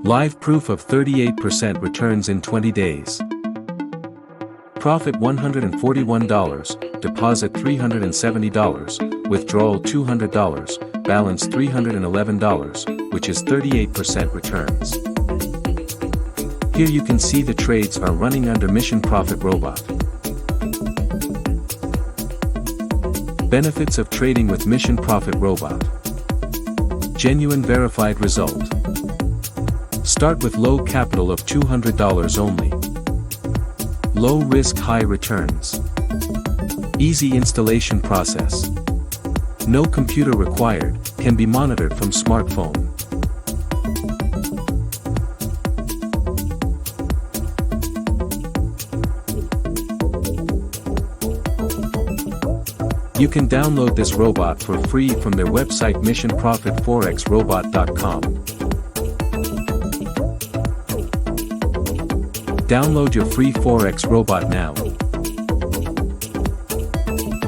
Live proof of 38% returns in 20 days. Profit $141, deposit $370, withdrawal $200, balance $311, which is 38% returns. Here you can see the trades are running under Mission Profit Robot. Benefits of trading with Mission Profit Robot. Genuine verified result. Start with low capital of $200 only. Low risk, high returns. Easy installation process. No computer required, can be monitored from smartphone. You can download this robot for free from their website missionprofitforexrobot.com. Download your free Forex robot now.